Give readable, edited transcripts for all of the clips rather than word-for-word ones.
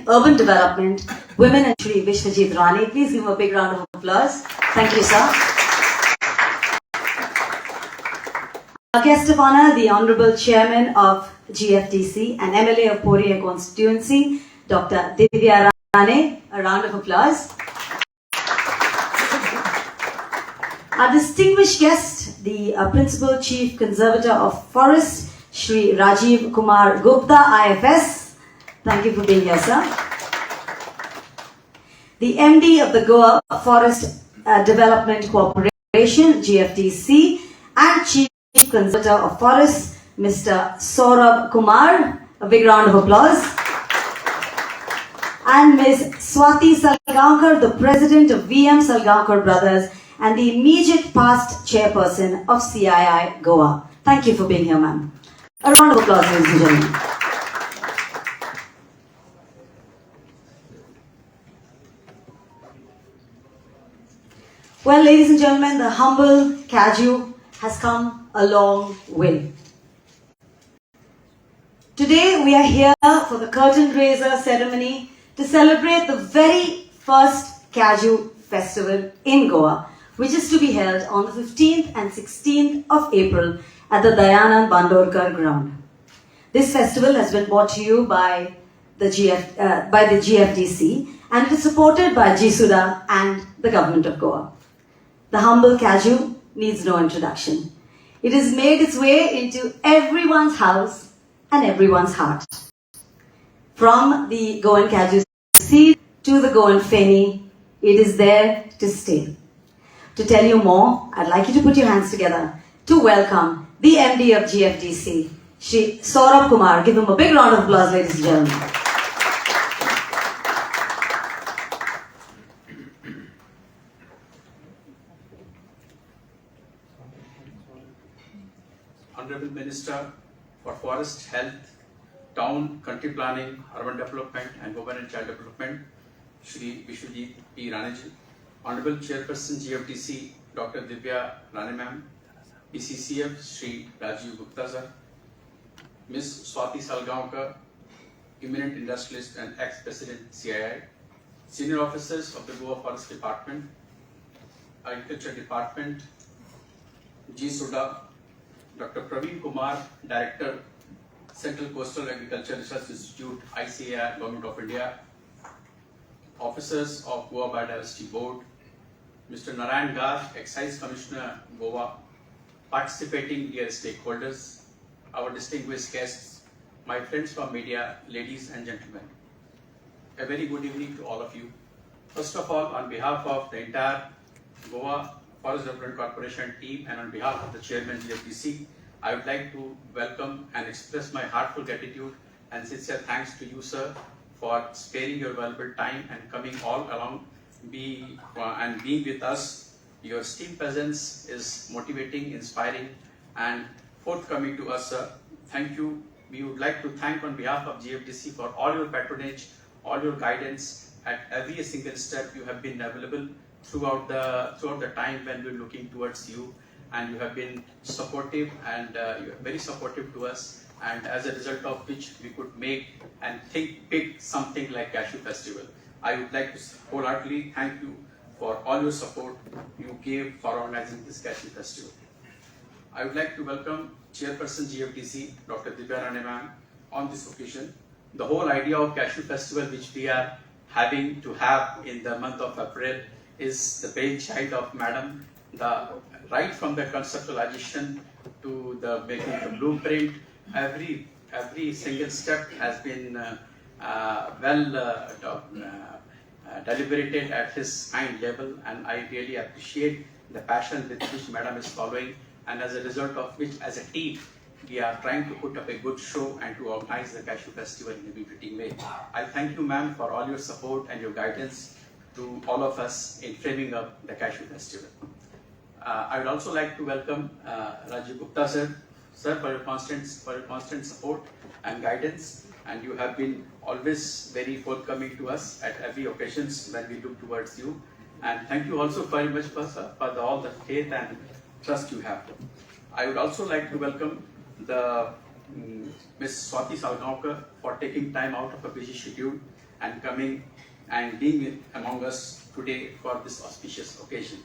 Urban Development, Women and Shri Vishwajit Rani. Please give him a big round of applause. Thank you, sir. Our guest of honor, the Honorable Chairman of GFTC and MLA of Poriya Constituency, Dr. Divya Rane. A round of applause. Our distinguished guest, the Principal Chief Conservator of Forest, Shri Rajiv Kumar Gupta, IFS. Thank you for being here, sir. The MD of the Goa Forest Development Corporation, GFTC, and Chief Conservator of Forests, Mr. Saurabh Kumar. A big round of applause. And Ms. Swati Salgaonkar, the President of VM Salgaonkar Brothers and the immediate past chairperson of CII Goa. Thank you for being here, ma'am. A round of applause, ladies and gentlemen. Well, ladies and gentlemen, the humble Cashew has come a long way. Today, we are here for the curtain raiser ceremony to celebrate the very first Cashew Festival in Goa, which is to be held on the 15th and 16th of April at the Dayanand Bandorkar ground. This festival has been brought to you by the GFTC and it is supported by GSUDA and the Government of Goa. The humble Cashew needs no introduction. It has made its way into everyone's house and everyone's heart. From the Goan Cashew seed to the Goan Feni, it is there to stay. To tell you more, I'd like you to put your hands together to welcome the MD of GFTC, Shri Saurabh Kumar. Give him a big round of applause, ladies and gentlemen. Honorable Minister for Forest, Health, Town, Country Planning, Urban Development and Women and Child Development, Shri Vishwajit P. Raneji, Honorable Chairperson GFTC, Dr. Divya Rane Ma'am, PCCF, Shri Rajiv Gupta Sir, Ms. Swati Salgaonkar, eminent industrialist and ex-president CII, senior officers of the Goa Forest Department, Agriculture Department, GSUDA, Dr. Praveen Kumar, Director, Central Coastal Agriculture Research Institute, ICAR, Government of India, officers of Goa Biodiversity Board, Mr. Narayan Garg, Excise Commissioner, Goa, participating dear stakeholders, our distinguished guests, my friends from media, ladies and gentlemen. A very good evening to all of you. First of all, on behalf of the entire Goa Forest Development Corporation team and on behalf of the Chairman GFTC, I would like to welcome and express my heartfelt gratitude and sincere thanks to you, sir, for sparing your valuable time and coming all along and being with us. Your esteemed presence is motivating, inspiring and forthcoming to us, sir. Thank you. We would like to thank on behalf of GFTC for all your patronage, all your guidance. At every single step you have been available throughout the time when we're looking towards you, and you have been supportive and you are very supportive to us, and as a result of which we could make and think big something like Cashew Festival. I would like to wholeheartedly thank you for all your support you gave for organizing this Cashew Festival. I would like to welcome Chairperson GFTC, Dr. Divya Rane Ma'am, on this occasion. The whole idea of Cashew Festival, which we are having to have in the month of April, is the brainchild of Madam. Right from the conceptualization to the making the blueprint, every single step has been deliberated at his kind level, and I really appreciate the passion with which Madam is following, and as a result of which, as a team, we are trying to put up a good show and to organize the Cashew Festival in a befitting way. I thank you, ma'am, for all your support and your guidance to all of us in framing up the Cashew Festival. I would also like to welcome Rajiv Gupta sir, for your constant support and guidance, and you have been always very forthcoming to us at every occasions when we look towards you. And thank you also very much for all the faith and trust you have. I would also like to welcome the Ms. Swati Salgaonkar for taking time out of a busy schedule and coming and being among us today for this auspicious occasion.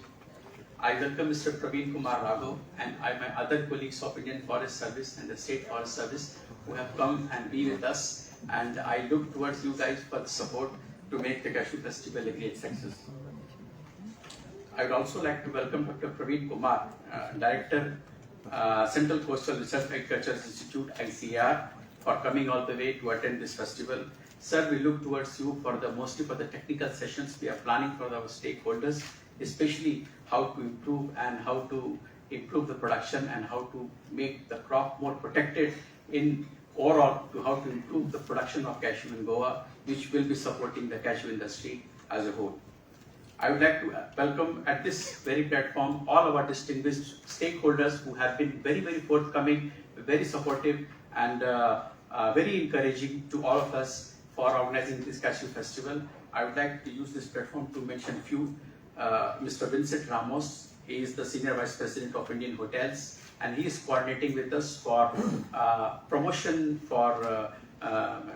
I welcome Mr. Praveen Kumar Raghav and my other colleagues of Indian Forest Service and the State Forest Service who have come and be with us, and I look towards you guys for the support to make the Cashew Festival a great success. I would also like to welcome Dr. Praveen Kumar, Director, Central Coastal Research Agriculture Institute, ICAR, for coming all the way to attend this festival. Sir, we look towards you for mostly for the technical sessions we are planning for our stakeholders, especially how to improve the production and how to make the crop more protected in overall, to how to improve the production of cashew in Goa, which will be supporting the cashew industry as a whole. I would like to welcome at this very platform all of our distinguished stakeholders who have been very, very forthcoming, very supportive, and very encouraging to all of us for organizing this Cashew Festival. I would like to use this platform to mention a few. Mr. Vincent Ramos, he is the Senior Vice President of Indian Hotels, and he is coordinating with us for promotion, for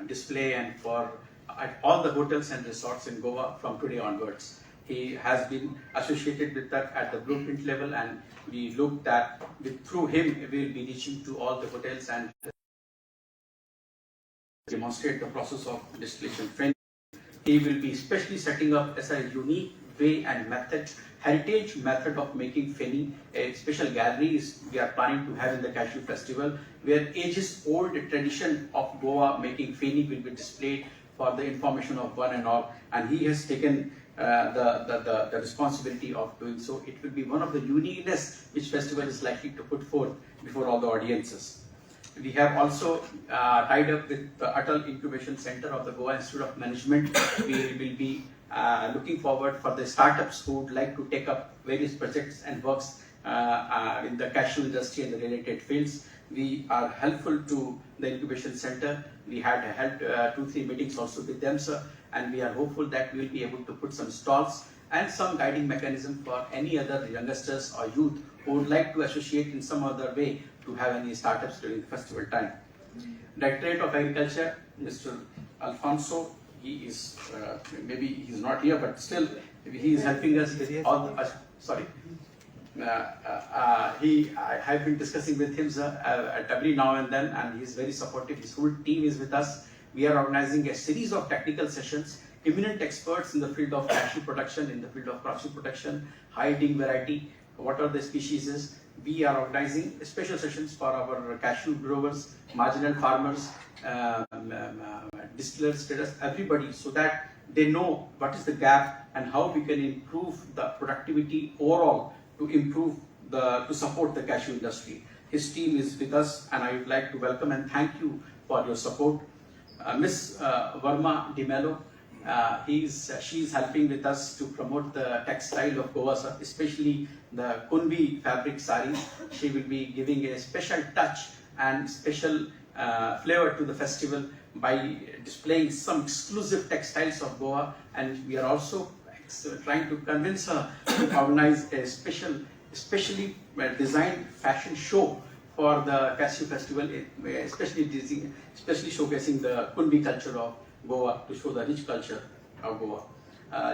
display, and for at all the hotels and resorts in Goa from today onwards. He has been associated with that at the blueprint level, and we look that through him we will be reaching to all the hotels and demonstrate the process of distillation training. He will be especially setting up as a unique way and method, heritage method of making feni, a special gallery we are planning to have in the Cashew Festival, where ages old tradition of Goa making feni will be displayed for the information of one and all, and he has taken the responsibility of doing so. It will be one of the uniqueness which festival is likely to put forth before all the audiences. We have also tied up with the Atal Incubation Center of the Goa Institute of Management. We will be looking forward for the startups who would like to take up various projects and works in the cashew industry and the related fields. We are helpful to the incubation center. We had held 2-3 meetings also with them, sir, and we are hopeful that we will be able to put some stalls and some guiding mechanism for any other youngsters or youth who would like to associate in some other way to have any startups during the festival time. Directorate of Agriculture, Mr. Alfonso, he is, maybe he's not here, but still he is helping us with all the, sorry. I have been discussing with him, sir, at every now and then, and he is very supportive. His whole team is with us. We are organizing a series of technical sessions, eminent experts in the field of cashew production, in the field of cashew production, high-yielding variety, what are the species is. We are organizing special sessions for our cashew growers, marginal farmers, distillers, traders, everybody, so that they know what is the gap and how we can improve the productivity overall to improve to support the cashew industry. His team is with us, and I would like to welcome and thank you for your support. Ms. Verma Di Mello, she is helping with us to promote the textile of Goa, sir, especially the Kunbi fabric saris. She will be giving a special touch and special flavor to the festival by displaying some exclusive textiles of Goa, and we are also trying to convince her to organize a specially designed fashion show for the Cashew Festival, especially showcasing the Kunbi culture of Goa, to show the rich culture of Goa.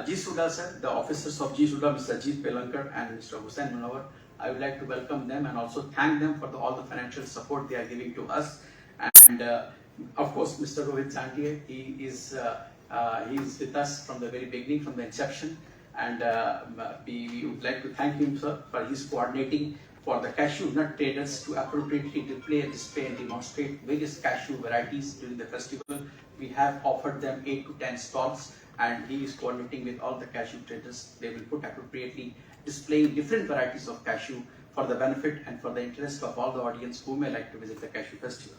G. Suda, sir, the officers of G. Suda, Mr. Ajit Pelankar and Mr. Hussain Munawar, I would like to welcome them and also thank them for all the financial support they are giving to us. And of course, Mr. Rohit Sandiye, he is with us from the very beginning, from the inception, and we would like to thank him, sir, for his coordinating for the cashew nut traders to appropriately display and demonstrate various cashew varieties during the festival. We have offered them 8 to 10 stalls, and he is coordinating with all the cashew traders. They will put appropriately displaying different varieties of cashew for the benefit and for the interest of all the audience who may like to visit the Cashew Festival.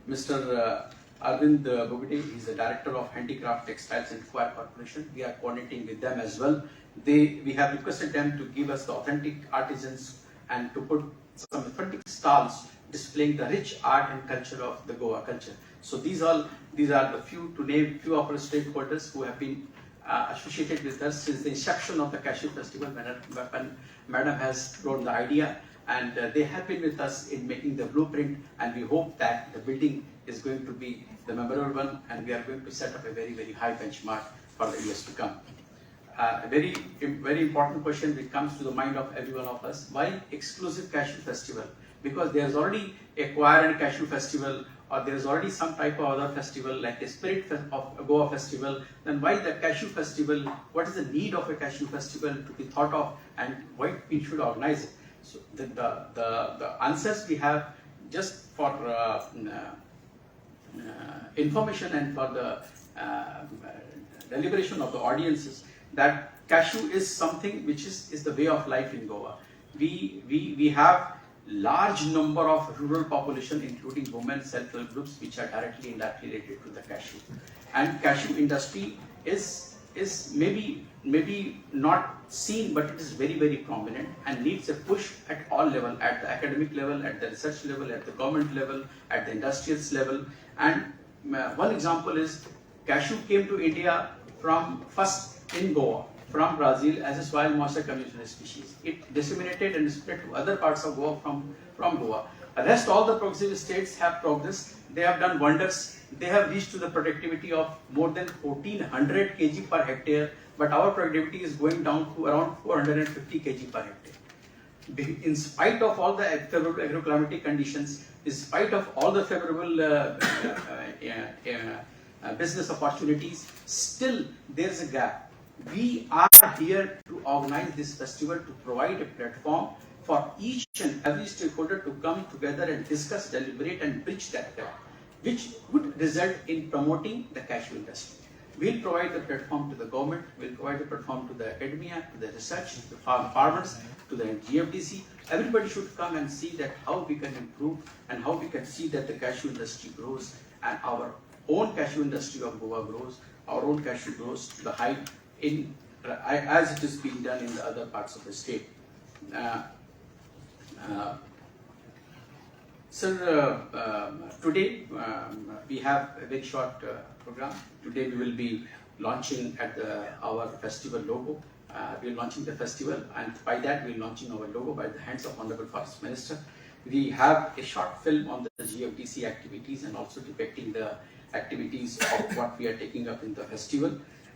Mr. Arvind Bogute, he is the Director of Handicraft Textiles and Footwear Corporation. We are coordinating with them as well. We have requested them to give us the authentic artisans and to put some authentic stalls displaying the rich art and culture of the Goa culture. So these are the few of our stakeholders who have been associated with us since the inception of the Cashew Festival, when Madam has brought the idea, and they have been with us in making the blueprint, and we hope that the building is going to be the memorable one, and we are going to set up a very, very high benchmark for the years to come. A very important question which comes to the mind of every one of us: why exclusive Cashew Festival? Because there is already a choir and Cashew Festival, or there is already some type of other festival like a Spirit of Goa Festival. Then why the Cashew Festival? What is the need of a Cashew Festival to be thought of, and why we should organize it? So the answers we have, just for information and for the deliberation of the audiences, that cashew is something which is the way of life in Goa. We have large number of rural population, including women self-help groups, which are directly and indirectly related to the cashew. And cashew industry is maybe not seen, but it is very, very prominent and needs a push at all level, at the academic level, at the research level, at the government level, at the industrials level. And one example is cashew came to India from first in Goa from Brazil as a soil moisture conditioner species. It disseminated and spread to other parts of Goa from Goa. The rest, all the progressive states have progressed. They have done wonders. They have reached to the productivity of more than 1400 kg per hectare, but our productivity is going down to around 450 kg per hectare. In spite of all the favorable agroclimatic conditions, in spite of all the favorable business opportunities, still there is a gap. We are here to organize this festival to provide a platform for each and every stakeholder to come together and discuss, deliberate, and bridge that gap, which would result in promoting the cashew industry. We'll provide the platform to the government, we'll provide the platform to the academia, to the research, to the farmers, to the GFDC. Everybody should come and see that how we can improve and how we can see that the cashew industry grows and our own cashew industry of Goa grows, our own cashew grows to the height as it is being done in the other parts of the state. Sir, today we have a very short program. Today we will be launching at our festival logo. We are launching the festival, and by that we are launching our logo by the hands of Honorable Forest Minister. We have a short film on the GFDC activities and also depicting the activities of what we are taking up in the festival.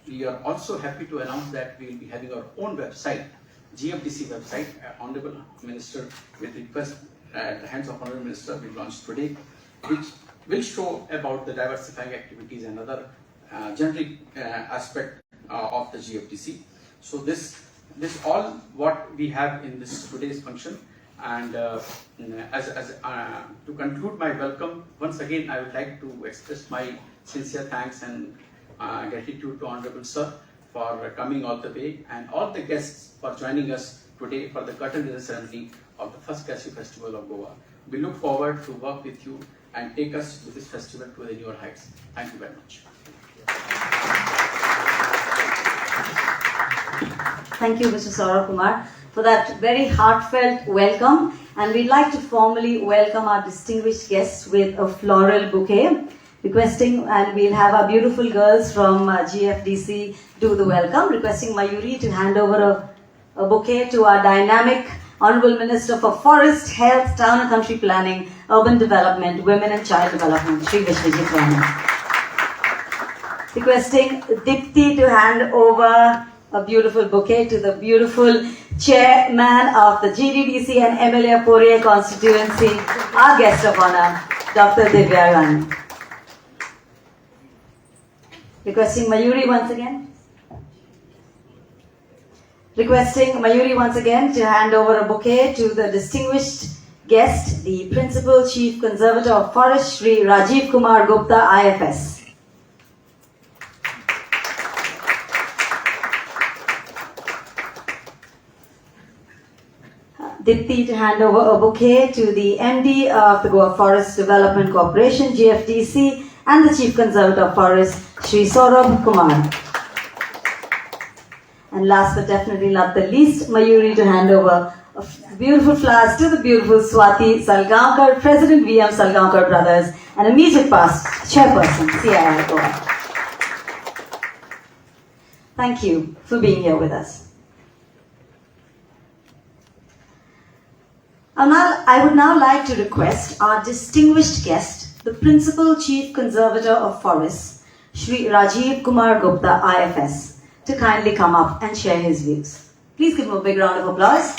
We are also happy to announce that we will be having our own website, GFDC website. Honorable Minister will request at the hands of Honorable Minister we launched today, which will show about the diversifying activities and other generic aspect of the GFDC. So this all what we have in this today's function. And to conclude my welcome, once again I would like to express my sincere thanks and gratitude to Honorable Sir for coming all the way, and all the guests for joining us today for the curtain raiser ceremony of the first Cashew Festival of Goa. We look forward to work with you and take us to this festival to the newer heights. Thank you very much. Thank you, Mr. Saurabh Kumar, for that very heartfelt welcome. And we'd like to formally welcome our distinguished guests with a floral bouquet. Requesting, and we'll have our beautiful girls from GFDC do the welcome. Requesting Mayuri to hand over a bouquet to our dynamic Honorable Minister for Forest, Health, Town and Country Planning, Urban Development, Women and Child Development, Shri Vishwajit Rana. Requesting Dipti to hand over a beautiful bouquet to the beautiful Chairman of the GDDC and MLA of Poriya constituency, our guest of honor, Dr. Divya Rani. Requesting Mayuri once again. Requesting Mayuri once again to hand over a bouquet to the distinguished guest, the Principal Chief Conservator of Forest, Shri Rajiv Kumar Gupta, IFS. Dipti to hand over a bouquet to the MD of the Goa Forest Development Corporation, GFDC, and the Chief Conservator of Forest, Shri Saurabh Kumar. And last but definitely not the least, Mayuri to hand over beautiful flowers to the beautiful Swati Salgaonkar, President VM Salgaonkar Brothers, and immediate past Chairperson, CII Goa. Thank you for being here with us. I would now like to request our distinguished guest, the Principal Chief Conservator of Forests, Shri Rajiv Kumar Gupta, IFS, to kindly come up and share his views. Please give him a big round of applause.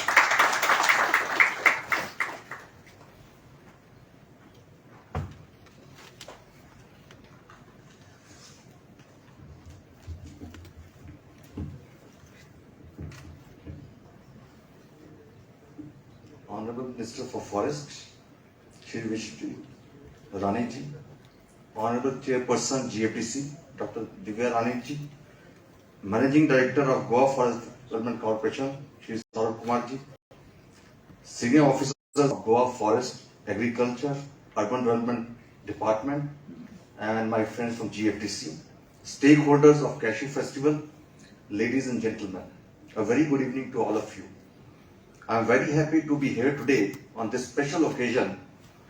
Honorable Minister for Forest, Shri Vishnu Rani ji, Honorable Chairperson GFDC, Dr. Divya Rani ji, Managing Director of Goa Forest Development Corporation, Shri Saurabh Kumar ji, Senior Officers of Goa Forest, Agriculture, Urban Development Department, and my friends from GFDC, stakeholders of Cashew Festival, ladies and gentlemen, a very good evening to all of you. I am very happy to be here today on this special occasion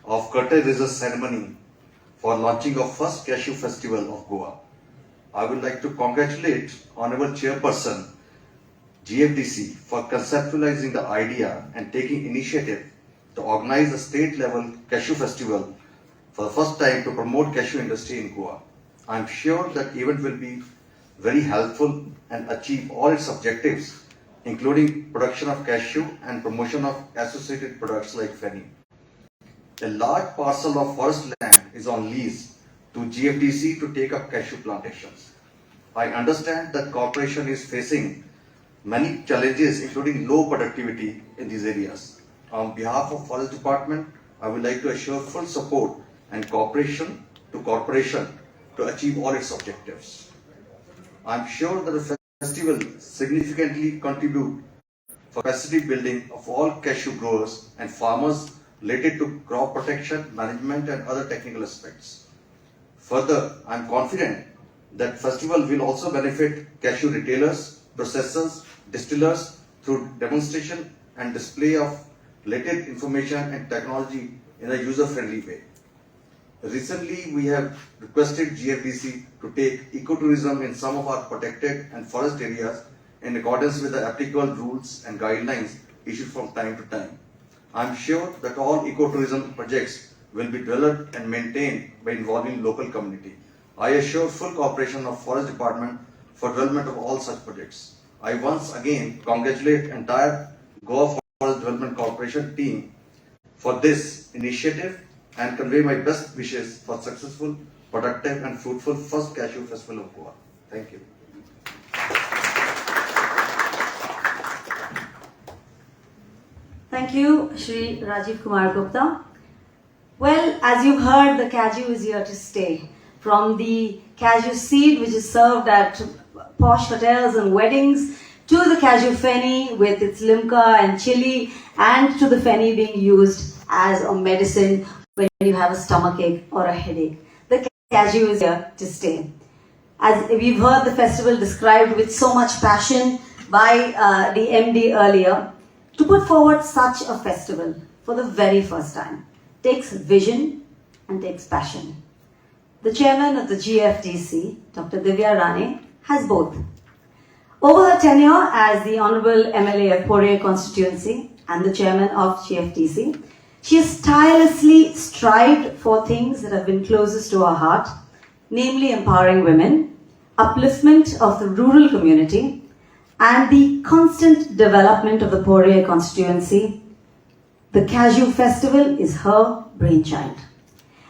of curtain raiser ceremony for launching of first Cashew Festival of Goa. I would like to congratulate Honorable Chairperson GFDC for conceptualizing the idea and taking initiative to organize a state-level Cashew Festival for the first time to promote cashew industry in Goa. I am sure that event will be very helpful and achieve all its objectives, including production of cashew and promotion of associated products like fenny. A large parcel of forest land is on lease to GFDC to take up cashew plantations. I understand that corporation is facing many challenges, including low productivity in these areas. On behalf of Forest Department, I would like to assure full support and cooperation to corporation to achieve all its objectives. I am sure that the festival significantly contribute for capacity building of all cashew growers and farmers related to crop protection, management and other technical aspects. Further, I am confident that festival will also benefit cashew retailers, processors, distillers through demonstration and display of related information and technology in a user-friendly way. Recently, we have requested GFDC to take ecotourism in some of our protected and forest areas in accordance with the applicable rules and guidelines issued from time to time. I am sure that all ecotourism projects will be developed and maintained by involving local community. I assure full cooperation of Forest Department for development of all such projects. I once again congratulate entire Goa Forest Development Corporation team for this initiative and convey my best wishes for successful, productive and fruitful first Cashew Festival of Goa. Thank you. Thank you, Shri Rajiv Kumar Gupta. Well, as you've heard, the cashew is here to stay. From the cashew seed, which is served at posh hotels and weddings, to the cashew fenny with its limca and chili, and to the fenny being used as a medicine when you have a stomachache or a headache. The cashew is here to stay. As we've heard the festival described with so much passion by the MD earlier, to put forward such a festival for the very first time takes vision and takes passion. The chairman of the GFDC, Dr. Divya Rani, has both. Over her tenure as the Honorable MLA of Pore constituency and the chairman of GFDC, she has tirelessly strived for things that have been closest to her heart, namely empowering women, upliftment of the rural community, and the constant development of the Pore constituency. The Cashew Festival is her brainchild.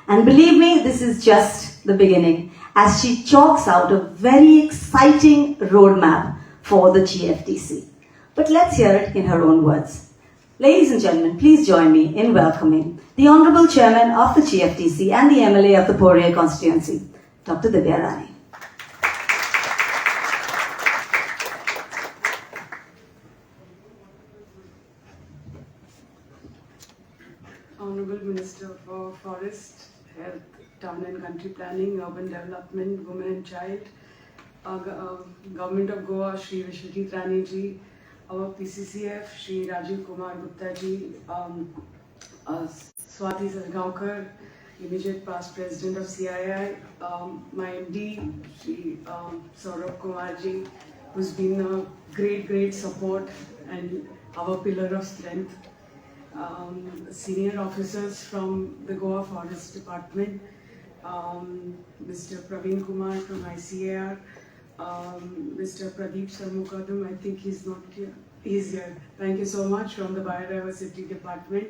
And believe me, this is just the beginning, as she chalks out a very exciting roadmap for the GFDC. But let's hear it in her own words. Ladies and gentlemen, please join me in welcoming the Honorable Chairman of the GFDC and the MLA of the Pore constituency, Dr. Divya Rani. Honorable Minister for Forest, Health, Town and Country Planning, Urban Development, Women and Child, Government of Goa, Shri Vishnu Rani ji, our PCCF, Shri Rajiv Kumar Gupta ji, Swati Sargaonkar, immediate past President of CII, my MD, Shri Saurabh Kumar ji, who's been a great support and our pillar of strength. senior officers from the Goa Forest Department, Mr. Praveen Kumar from ICAR, Mr. Pradeep Sarmukadam, I think he's not here. He's here. Thank you so much, from the Biodiversity Department.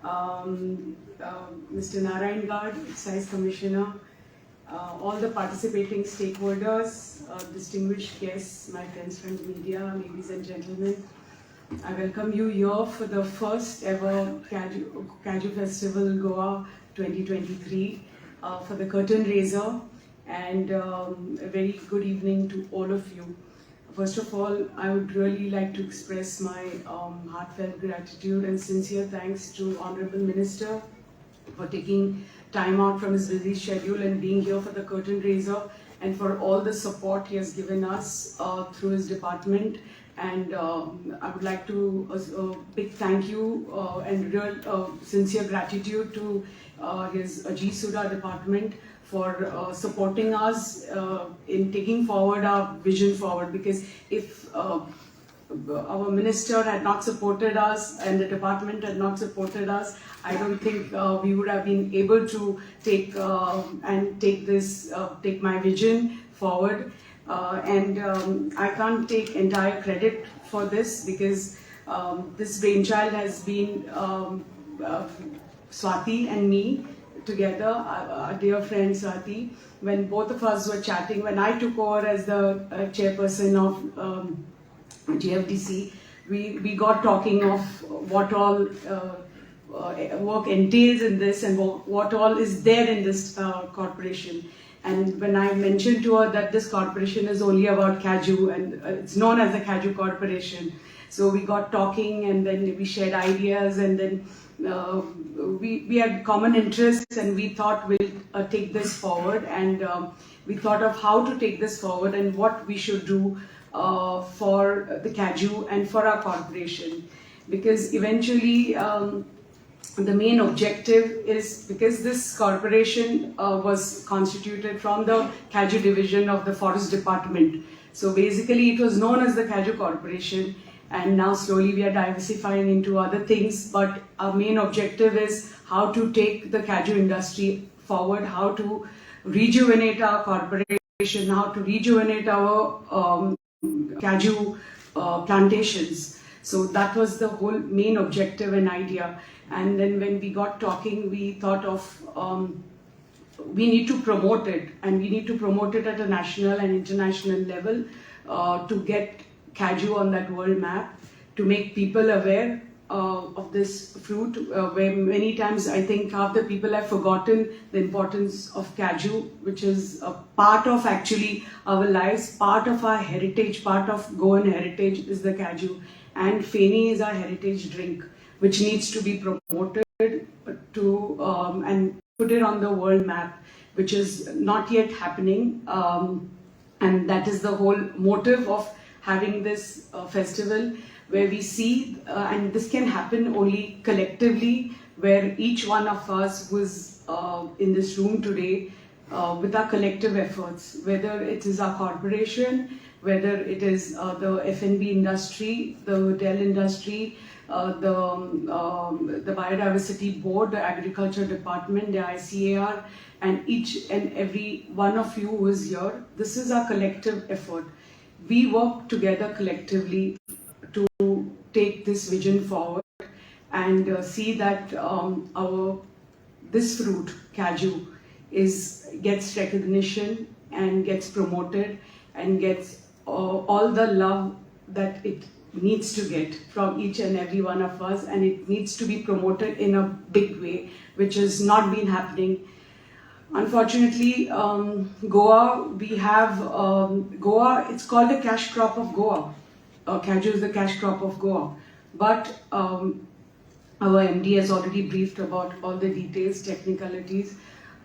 Mr. Narayan Gad, Excise Commissioner, all the participating stakeholders, distinguished guests, my friends from the media, ladies and gentlemen. I welcome you here for the first ever Cashew Festival Goa 2023 for the curtain raiser, and a very good evening to all of you. First of all, I would really like to express my heartfelt gratitude and sincere thanks to Honorable Minister for taking time out from his busy schedule and being here for the curtain raiser, and for all the support he has given us through his department. And I would like to big thank you and real sincere gratitude to his G Suda department for supporting us in taking forward our vision forward, because if our minister had not supported us and the department had not supported us, I don't think we would have been able to take my vision forward. I can't take entire credit for this, because this brainchild has been Swati and me together, our dear friend Swati. When both of us were chatting, when I took over as the chairperson of GFDC, we got talking of what all work entails in this and what all is there in this corporation. And when I mentioned to her that this corporation is only about Cashew and it's known as the Cashew Corporation, so we got talking, and then we shared ideas, and then we had common interests, and we thought we'll take this forward, and we thought of how to take this forward and what we should do for the Cashew and for our corporation. Because eventually the main objective is, because this corporation was constituted from the Cashew division of the Forest Department. So basically it was known as the Cashew Corporation, and now slowly we are diversifying into other things. But our main objective is how to take the Cashew industry forward, how to rejuvenate our corporation, how to rejuvenate our Cashew plantations. So that was the whole main objective and idea. And then when we got talking, we thought of we need to promote it, and we need to promote it at a national and international level to get Cashew on that world map, to make people aware of this fruit, where many times I think half the people have forgotten the importance of Cashew, which is a part of actually our lives, part of our heritage, part of Goan heritage is the Cashew. And Feni is our heritage drink, which needs to be promoted to and put it on the world map, which is not yet happening. And that is the whole motive of having this festival, where we see, and this can happen only collectively, where each one of us who is in this room today, with our collective efforts, whether it is our corporation, whether it is the F&B industry, the hotel industry, the Biodiversity Board, the Agriculture Department, the ICAR, and each and every one of you who is here. This is our collective effort. We work together collectively to take this vision forward and see that this fruit, Cashew, gets recognition and gets promoted and gets all the love that it needs to get from each and every one of us, and it needs to be promoted in a big way, which has not been happening. Unfortunately, Goa, we have Goa, it's called the cash crop of Goa. Cashew is the cash crop of Goa. But our MD has already briefed about all the details, technicalities.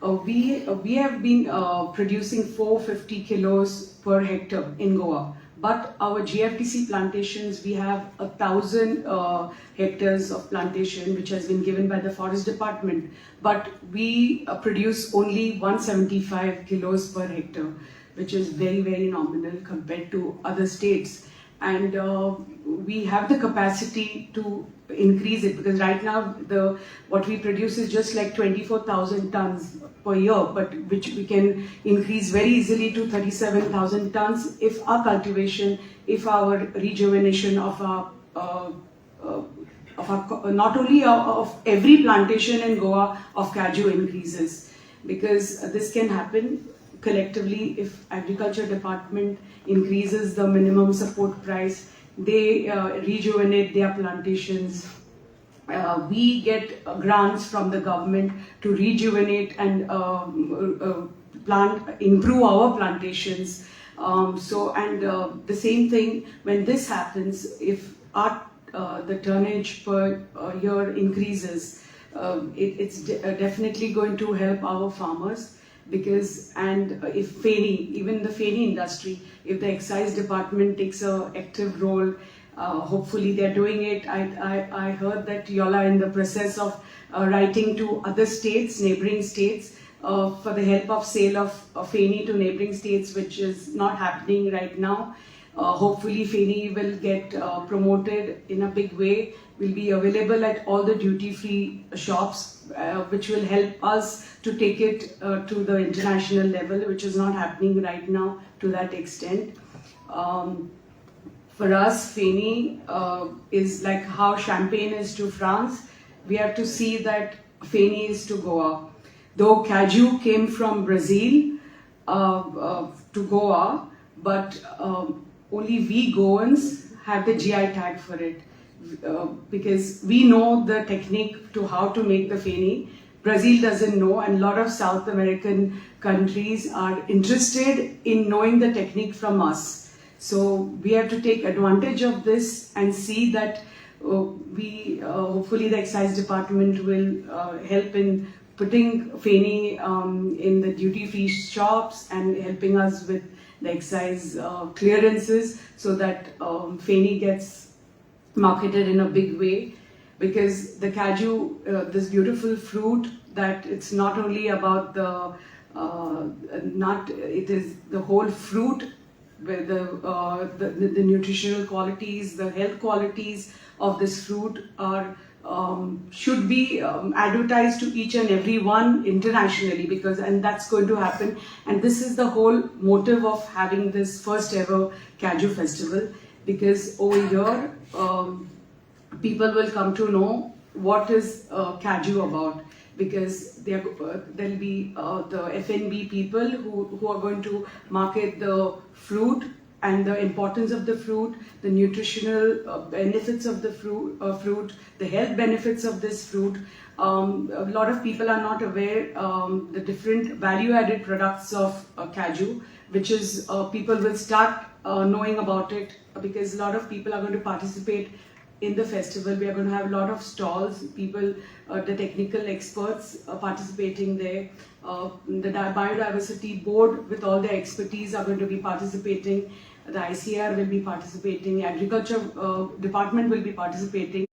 We have been producing 450 kilos per hectare in Goa. But our GFDC plantations, we have 1,000 hectares of plantation which has been given by the Forest Department. But we produce only 175 kilos per hectare, which is very, very nominal compared to other states. and we have the capacity to increase it, because right now what we produce is just like 24,000 tons per year, but which we can increase very easily to 37,000 tons if our cultivation, if our rejuvenation of our not only of every plantation in Goa of cashew increases, because this can happen collectively if agriculture department increases the minimum support price, they rejuvenate their plantations. We get grants from the government to rejuvenate and improve our plantations. The same thing, when this happens, if the tonnage per year increases, it's definitely going to help our farmers. Because if FENI, even the FENI industry, if the excise department takes an active role, hopefully they're doing it. I heard that y'all are in the process of writing to other states, neighboring states, for the help of sale of FENI to neighboring states, which is not happening right now. Hopefully FENI will get promoted in a big way, will be available at all the duty-free shops, which will help us to take it to the international level, which is not happening right now to that extent. For us, FENI is like how champagne is to France. We have to see that FENI is to Goa. Though cashew came from Brazil to Goa, but only we Goans have the GI tag for it, because we know the technique to how to make the FENI. Brazil doesn't know, and a lot of South American countries are interested in knowing the technique from us. So we have to take advantage of this and see that hopefully the excise department will help in putting FENI in the duty-free shops and helping us with the excise clearances, so that FENI gets marketed in a big way. Because the cashew, this beautiful fruit, that it's not only about the nut, it is the whole fruit, where the nutritional qualities, the health qualities of this fruit are should be advertised to each and every one internationally, and that's going to happen. And this is the whole motive of having this first ever cashew festival, because over here people will come to know what is cashew about, because there'll be the FNB people who are going to market the fruit and the importance of the fruit, the nutritional benefits of the fruit, the health benefits of this fruit. A lot of people are not aware the different value-added products of cashew, which is people will start knowing about it, because a lot of people are going to participate in the festival. We are going to have a lot of stalls, people, the technical experts participating there. The biodiversity board with all their expertise are going to be participating. The ICR will be participating, agriculture department will be participating,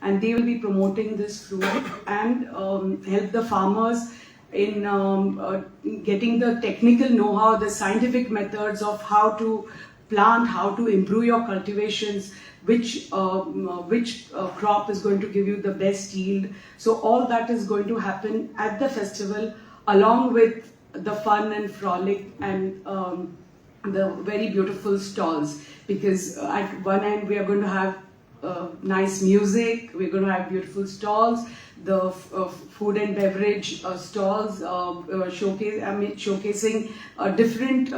and they will be promoting this fruit and help the farmers in getting the technical know-how, the scientific methods of how to plant, how to improve your cultivations, which crop is going to give you the best yield. So all that is going to happen at the festival, along with the fun and frolic and the very beautiful stalls, because at one end we are going to have nice music, we're going to have beautiful stalls, the food and beverage stalls showcasing different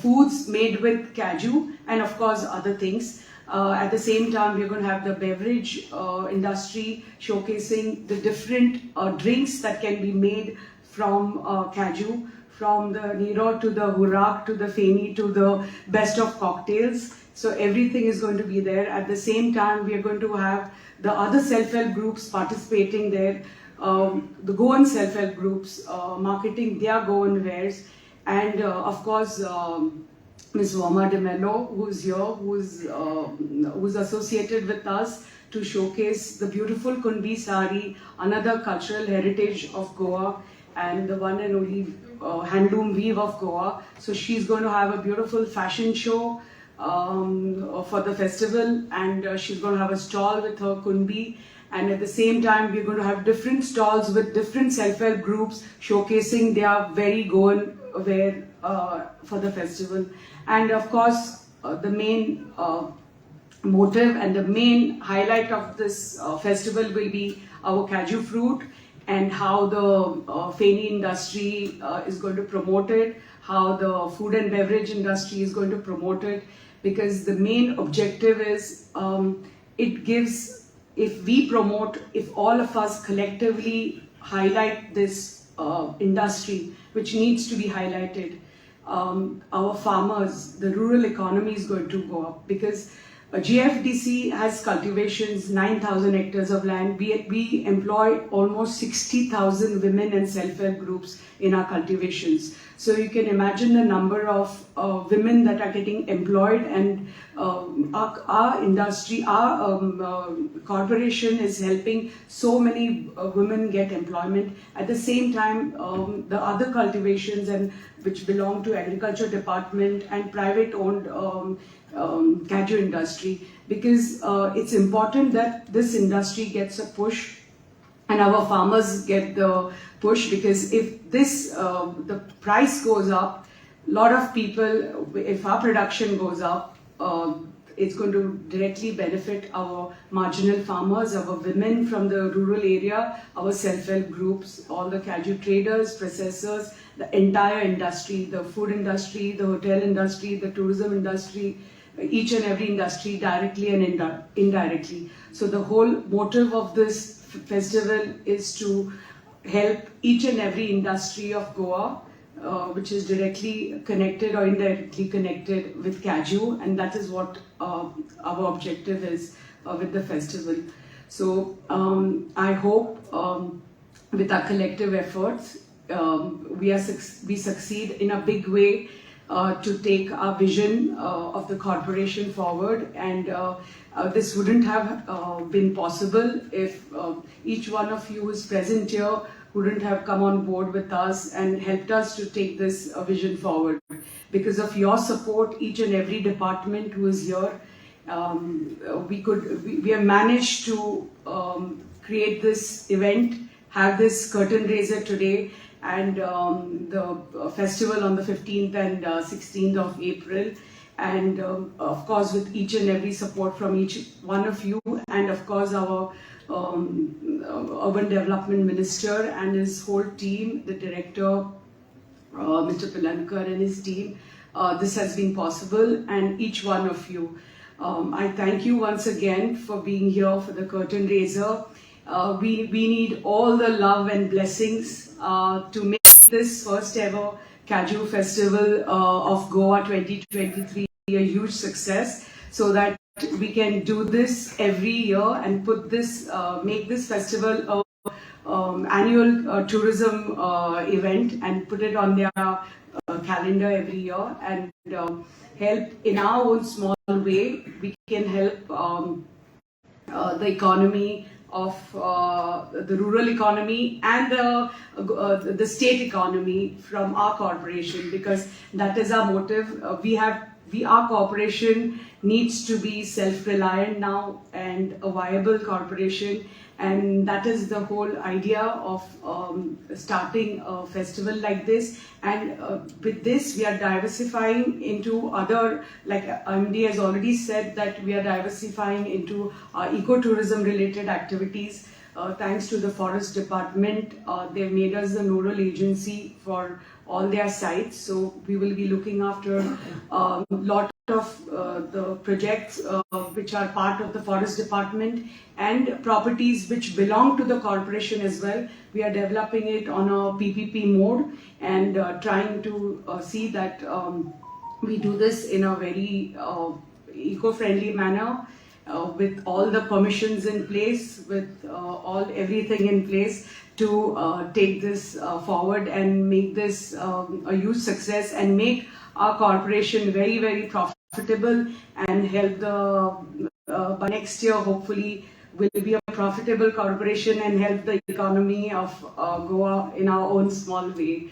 foods made with cashew, and of course other things. At the same time, we're going to have the beverage industry showcasing the different drinks that can be made from cashew, from the Nero to the Hurak to the FENI to the best of cocktails. So everything is going to be there. At the same time, we are going to have the other self-help groups participating there, the Goan self-help groups marketing their Goan wares, and of course Ms. Wama de Mello, who's here, who's associated with us to showcase the beautiful Kunbi sari, another cultural heritage of Goa, and the one and only handloom weave of Goa. So she's going to have a beautiful fashion show for the festival, and she's going to have a stall with her kunbi. And at the same time, we're going to have different stalls with different self-help groups showcasing their very Goan wear for the festival. And of course, the main motive and the main highlight of this festival will be our cashew fruit, and how the Feni industry is going to promote it, how the food and beverage industry is going to promote it, because the main objective is it gives, if we promote, if all of us collectively highlight this industry, which needs to be highlighted, our farmers, the rural economy is going to go up, because GFDC has cultivations, 9,000 hectares of land. We employ almost 60,000 women and self-help groups in our cultivations. So you can imagine the number of women that are getting employed, and our industry, our corporation is helping so many women get employment. At the same time, the other cultivations and which belong to agriculture department and private owned cashew industry, because it's important that this industry gets a push and our farmers get the push, because if this the price goes up, a lot of people, if our production goes up, it's going to directly benefit our marginal farmers, our women from the rural area, our self-help groups, all the cashew traders, processors, the entire industry, the food industry, the hotel industry, the tourism industry, each and every industry, directly and indirectly. So the whole motive of this festival is to help each and every industry of Goa, which is directly connected or indirectly connected with cashew, and that is what our objective is with the festival. So I hope with our collective efforts, we succeed in a big way to take our vision of the corporation forward, and this wouldn't have been possible if each one of you who is present here wouldn't have come on board with us and helped us to take this vision forward. Because of your support, each and every department who is here, we have managed to create this event, have this curtain raiser today, and the festival on the 15th and 16th of April. And of course, with each and every support from each one of you, and of course our urban development minister and his whole team, the director, Mr. Pilankar and his team, this has been possible, and each one of you. I thank you once again for being here for the curtain raiser. We need all the love and blessings to make this first ever Cashew Festival of Goa 2023 a huge success, so that we can do this every year and put this, make this festival a annual tourism event and put it on their calendar every year, and help in our own small way. We can help the economy of the rural economy and the state economy from our corporation, because that is our motive. Our corporation needs to be self-reliant now and a viable corporation, and that is the whole idea of starting a festival like this. And with this, we are diversifying into other, like MD has already said, that we are diversifying into ecotourism related activities. Thanks to the forest department, they've made us the nodal agency for all their sites. So we will be looking after a lot of the projects which are part of the forest department, and properties which belong to the corporation as well. We are developing it on a PPP mode, and trying to see that we do this in a very eco-friendly manner, with all the permissions in place, with everything in place to take this forward and make this a huge success, and make our corporation very, very profitable, and help by next year hopefully will be a profitable corporation and help the economy of Goa in our own small way.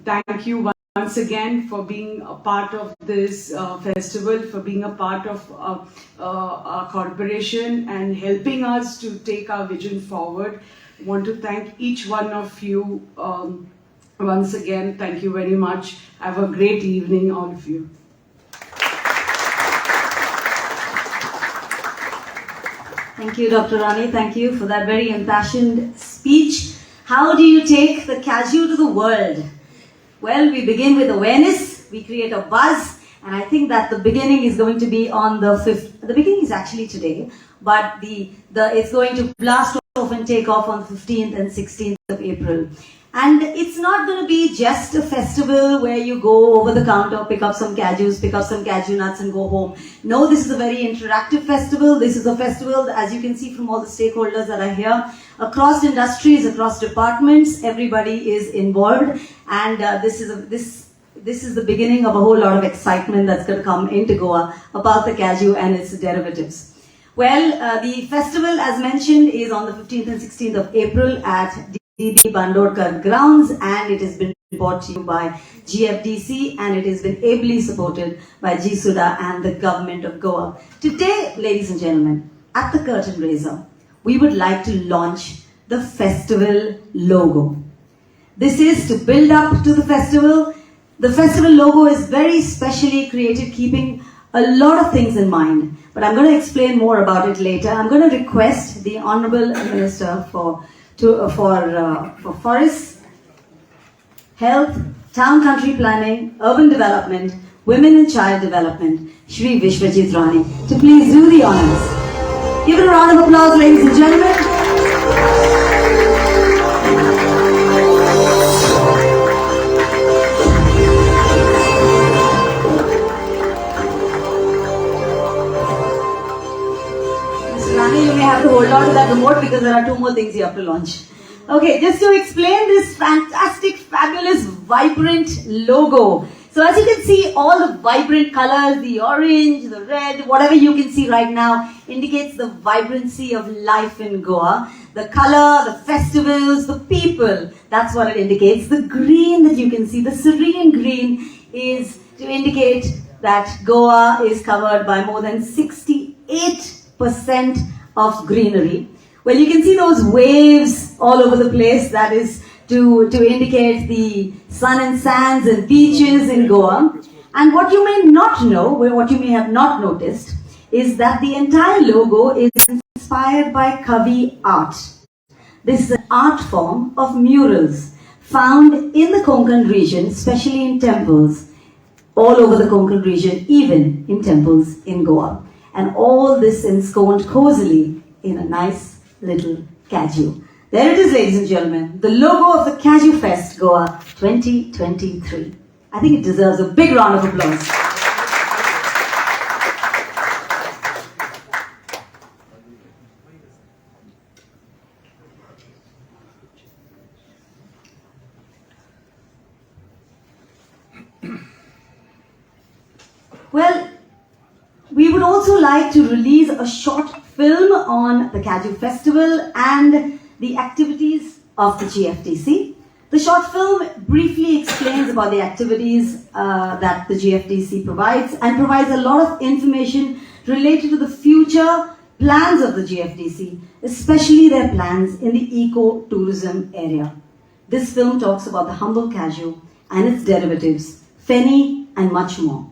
Thank you once again for being a part of this festival, for being a part of our corporation and helping us to take our vision forward. I want to thank each one of you once again. Thank you very much. Have a great evening, all of you. Thank you, Dr. Rani. Thank you for that very impassioned speech. How do you take the cashew to the world? Well, we begin with awareness, we create a buzz, and I think that the beginning is going to be on the 5th. The beginning is actually today, but it's going to blast off and take off on the 15th and 16th of April. And it's not going to be just a festival where you go over the counter, pick up some cashews, pick up some cashew nuts and go home. No, this is a very interactive festival. This is a festival, as you can see from all the stakeholders that are here, across industries, across departments, everybody is involved. And this is the beginning of a whole lot of excitement that's going to come into Goa about the cashew and its derivatives. Well, the festival, as mentioned, is on the 15th and 16th of April at DB Bandodkar grounds, and it has been brought to you by GFDC, and it has been ably supported by GSUDA and the government of Goa. Today, ladies and gentlemen, at the curtain raiser, we would like to launch the festival logo. This is to build up to the festival. The festival logo is very specially created, keeping a lot of things in mind, but I'm going to explain more about it later. I'm going to request the Honorable Minister for Forests, Health, Town Country Planning, Urban Development, Women and Child Development, Shri Vishwajit Rani, to please do the honors. Give it a round of applause, ladies and gentlemen. You may have to hold on to that remote because there are 2 more things you have to launch. Okay, just to explain this fantastic, fabulous, vibrant logo. So as you can see, all the vibrant colors, the orange, the red, whatever you can see right now, indicates the vibrancy of life in Goa. The color, the festivals, the people, that's what it indicates. The green that you can see, the serene green, is to indicate that Goa is covered by more than 68% of greenery. Well, you can see those waves all over the place. That is to indicate the sun and sands and beaches in Goa. And what you may not know, what you may have not noticed, is that the entire logo is inspired by Kavi art. This is an art form of murals found in the Konkan region, especially in temples, all over the Konkan region, even in temples in Goa. And all this ensconced cozily in a nice little cashew. There it is, ladies and gentlemen, the logo of the Cashew Fest Goa 2023. I think it deserves a big round of applause. Well, we would also like to release a short film on the Cashew Festival and the activities of the GFDC. The short film briefly explains about the activities that the GFDC provides and provides a lot of information related to the future plans of the GFDC, especially their plans in the eco-tourism area. This film talks about the humble cashew and its derivatives, fenny and much more.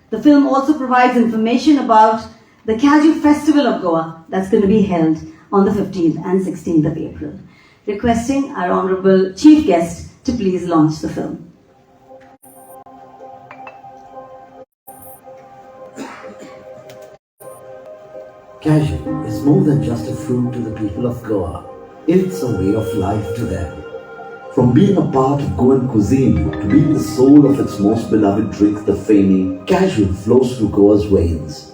The film also provides information about the Cashew Festival of Goa that's going to be held on the 15th and 16th of April. Requesting our Honorable Chief Guest to please launch the film. Cashew is more than just a fruit to the people of Goa. It's a way of life to them. From being a part of Goan cuisine to being the soul of its most beloved drink, the feni, cashew flows through Goa's veins.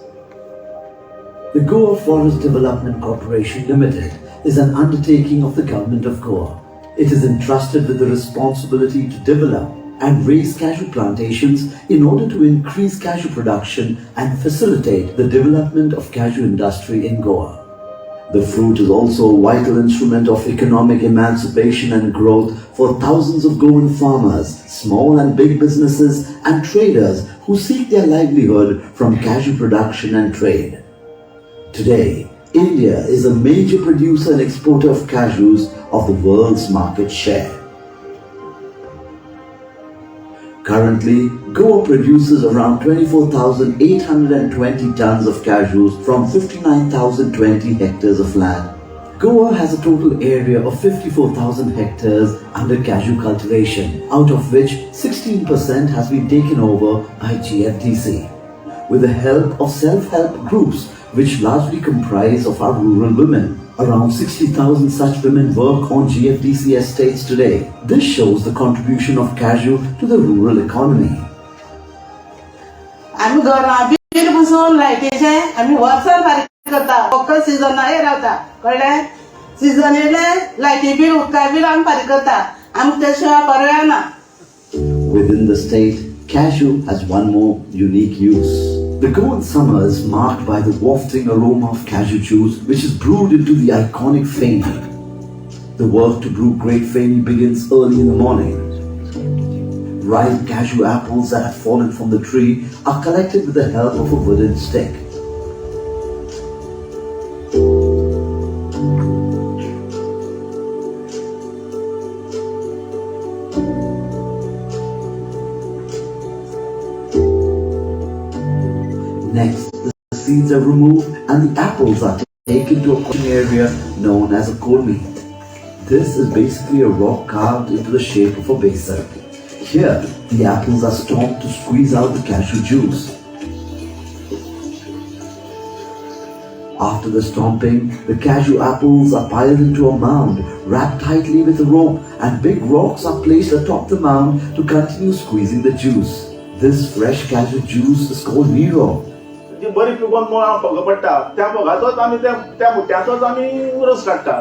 The Goa Forest Development Corporation Limited is an undertaking of the Government of Goa. It is entrusted with the responsibility to develop and raise cashew plantations in order to increase cashew production and facilitate the development of cashew industry in Goa. The fruit is also a vital instrument of economic emancipation and growth for thousands of Goan farmers, small and big businesses and traders who seek their livelihood from cashew production and trade. Today, India is a major producer and exporter of cashews of the world's market share. Currently, Goa produces around 24,820 tons of cashews from 59,020 hectares of land. Goa has a total area of 54,000 hectares under cashew cultivation, out of which 16% has been taken over by GFDC. With the help of self-help groups, which largely comprise of our rural women. Around 60,000 such women work on GFDC estates today. This shows the contribution of cashew to the rural economy. आम्ही घरा बीड बसून लायटीचे आम्ही वर्सान फारीक करता फक्त season रावता कळ्ळें सीजन येयले लायटी बील उदका बील आमी फारीक करता आमकां त्या शिवाय पर्याय ना. Within the state, cashew has one more unique use. The Goan summer is marked by the wafting aroma of cashew juice, which is brewed into the iconic feni. The work to brew great feni begins early in the morning. Ripe cashew apples that have fallen from the tree are collected with the help of a wooden stick. Next, the seeds are removed and the apples are taken to a cooking area known as a cold meat. This is basically a rock carved into the shape of a basin. Here, the apples are stomped to squeeze out the cashew juice. After the stomping, the cashew apples are piled into a mound, wrapped tightly with a rope, and big rocks are placed atop the mound to continue squeezing the juice. This fresh cashew juice is called Nero. जी बरी पिकोवन मुळां fog पडटा त्या फोगाचोच आमी त्या मुट्याचोच आमी रस काडटा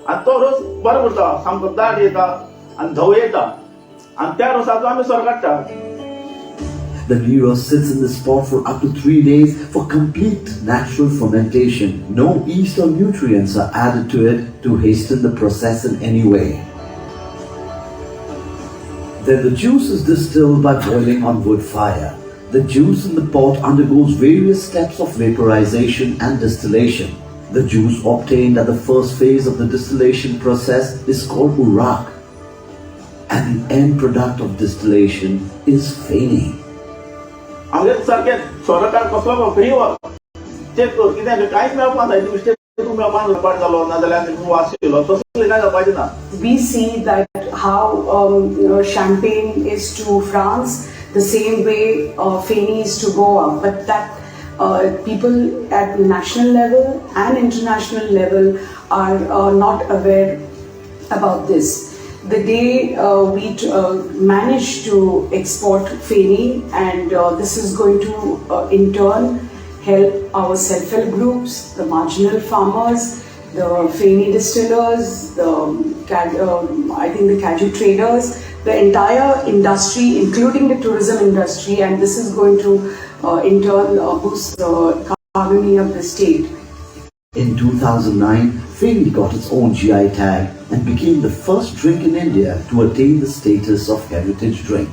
आनी तो रस बरो उरता सामको दाट येता आनी धवो येता आनी त्या रसाचो आमी सोर काडटा. The Nero sits in this pot for up to 3 days for complete natural fermentation. No yeast or nutrients are added to it to hasten the process in any way. Then the juice is distilled by boiling on wood fire. The juice in the pot undergoes various steps of vaporization and distillation. The juice obtained at the first phase of the distillation process is called urak. And the end product of distillation is feni. आमगे सारके सोर काड कसलो free वर check कर कित्याक कांयच मेळपा जाय mistake तूं मेळपा पाड जालो नाजाल्यार वास येयलो तसलें कांय जावपाचें ना. We see that how champagne is to France, the same way feni is to Goa, but that people at national level and international level are not aware about this. The day we managed to export feni, and this is going to in turn help our self-help groups, the marginal farmers, the feni distillers, I think the cashew traders, the entire industry, including the tourism industry, and this is going to in turn boost the economy of the state. In 2009, feni got its own GI tag and became the first drink in India to attain the status of heritage drink,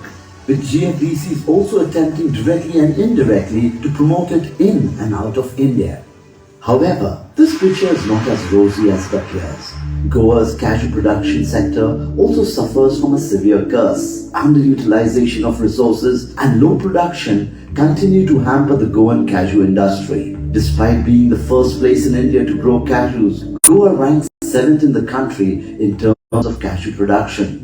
with GFDCs also attempting directly and indirectly to promote it in and out of India. However, this picture is not as rosy as it appears. Goa's cashew production sector also suffers from a severe curse. Underutilization of resources and low production continue to hamper the Goan cashew industry. Despite being the first place in India to grow cashews, Goa ranks 7th in the country in terms of cashew production.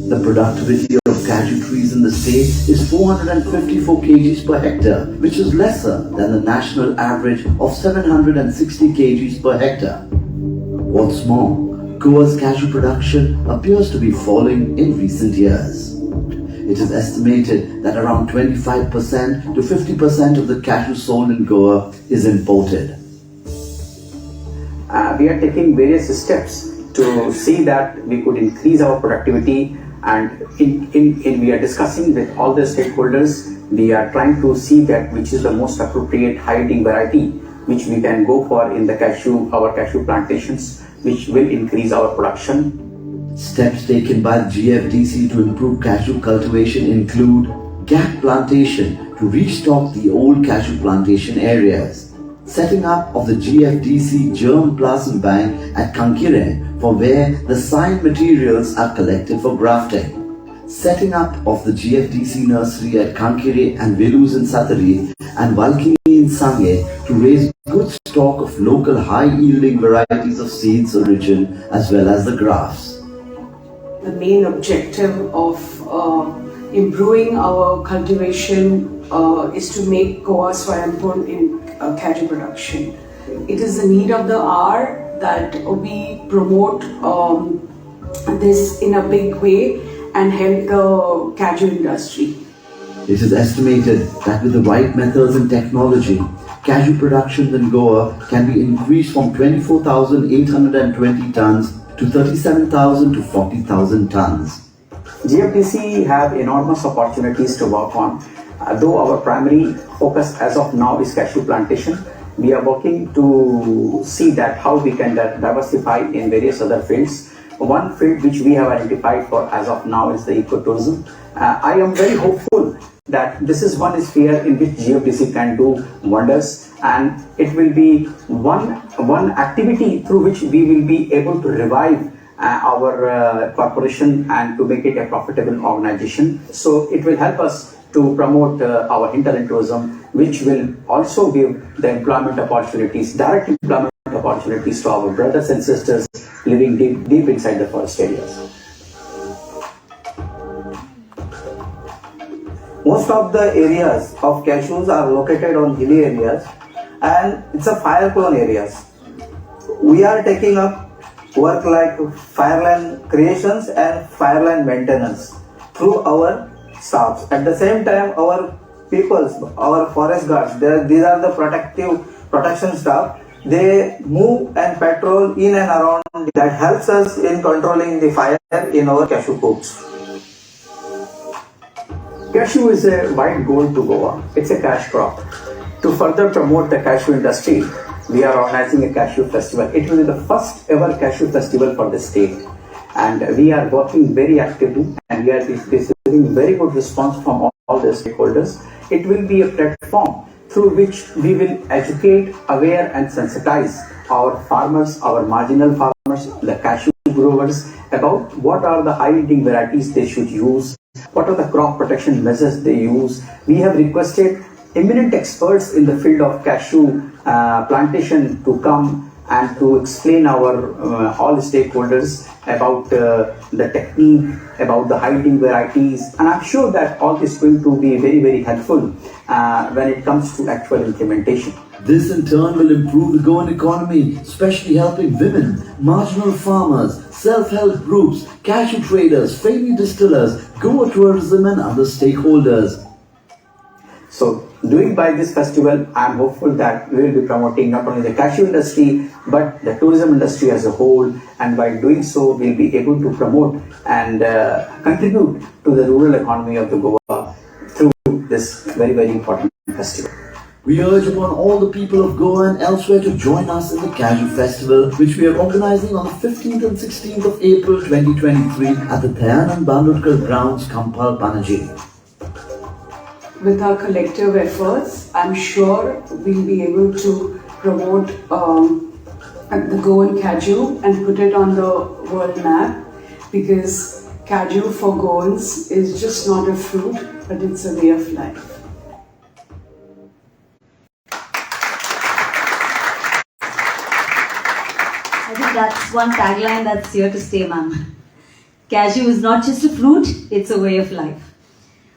The productivity of cashew trees in the state is 454 kgs per hectare, which is lesser than the national average of 760 kgs per hectare. What's more, Goa's cashew production appears to be falling in recent years. It is estimated that around 25% to 50% of the cashew sold in Goa is imported. We are taking various steps to see that we could increase our productivity, and we are discussing with all the stakeholders. We are trying to see that which is the most appropriate high-yielding variety which we can go for in the cashew, our cashew plantations, which will increase our production. Steps taken by the GFDC to improve cashew cultivation include gap plantation to restock the old cashew plantation areas, setting up of the GFDC germplasm bank at Kankire for where the sign materials are collected for grafting, setting up of the GFDC nursery at Kankire and Velus in Satari and Valkini in Sange to raise good stock of local high-yielding varieties of seeds origin as well as the grafts. The main objective of improving our cultivation is to make Goa Swayambhur in cashew production. It is the need of the hour that we promote this in a big way and help the cashew industry. It is estimated that with the right methods and technology, cashew production in Goa can be increased from 24,820 tons to 37,000 to 40,000 tons. GFDC have enormous opportunities to work on. Though our primary focus as of now is cashew plantation, we are working to see that how we can diversify in various other fields. One field which we have identified for as of now is the ecotourism. I am very hopeful that this is one sphere in which GFDC can do wonders, and it will be one activity through which we will be able to revive our corporation and to make it a profitable organization. So it will help us to promote our hinterland tourism, which will also give the employment opportunities, direct employment opportunities to our brothers and sisters living deep inside the forest areas. Most of the areas of cashews are located on hilly areas and it's a fire prone areas. We are taking up work like fireland creations and fireland maintenance through our staffs. At the same time, our peoples, our forest guards, these are the protection staff. They move and patrol in and around. That helps us in controlling the fire in our cashew coops. Cashew is a white gold to Goa. It's a cash crop. To further promote the cashew industry, we are organizing a cashew festival. It will be the first ever cashew festival for the state. And we are working very actively and we are receiving very good response from all the stakeholders. It will be a platform through which we will educate, aware and sensitize our farmers, our marginal farmers, the cashew growers about what are the high-yielding varieties they should use, what are the crop protection measures they use. We have requested eminent experts in the field of cashew plantation to come and to explain our all stakeholders about the technique, about the high-yielding varieties, and I'm sure that all this is going to be very, very helpful when it comes to actual implementation. This in turn will improve the Goan economy, especially helping women, marginal farmers, self-help groups, cashew traders, family distillers, Goa tourism and other stakeholders. So, doing by this festival, I am hopeful that we will be promoting not only the cashew industry, but the tourism industry as a whole. And by doing so, we will be able to promote and contribute to the rural economy of the Goa through this very, very important festival. We urge upon all the people of Goa and elsewhere to join us in the Cashew Festival, which we are organizing on the 15th and 16th of April 2023 at the Dayanand Bandodkar grounds, Kampal, Panaji. With our collective efforts, I'm sure we'll be able to promote the Goan cashew and put it on the world map, because cashew for Goans is just not a fruit, but it's a way of life. I think that's one tagline that's here to stay, ma'am. Cashew is not just a fruit, it's a way of life.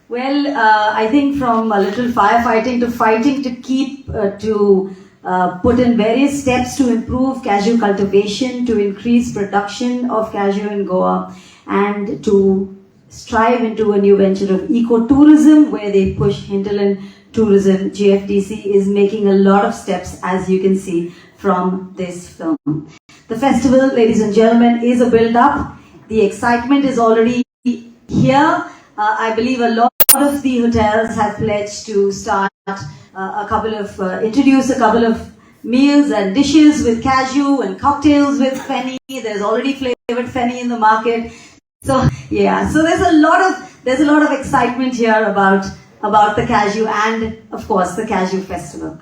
Well, I think from a little firefighting to fighting to keep, put in various steps to improve cashew cultivation, to increase production of cashew in Goa, and to strive into a new venture of ecotourism where they push hinterland tourism. GFDC is making a lot of steps, as you can see from this film. The festival, ladies and gentlemen, is a build-up. The excitement is already here. I believe a lot of the hotels have pledged to start introduce a couple of meals and dishes with cashew and cocktails with fenny. There's already flavored fenny in the market. So yeah, so there's a lot of excitement here about the cashew and of course the Cashew Festival.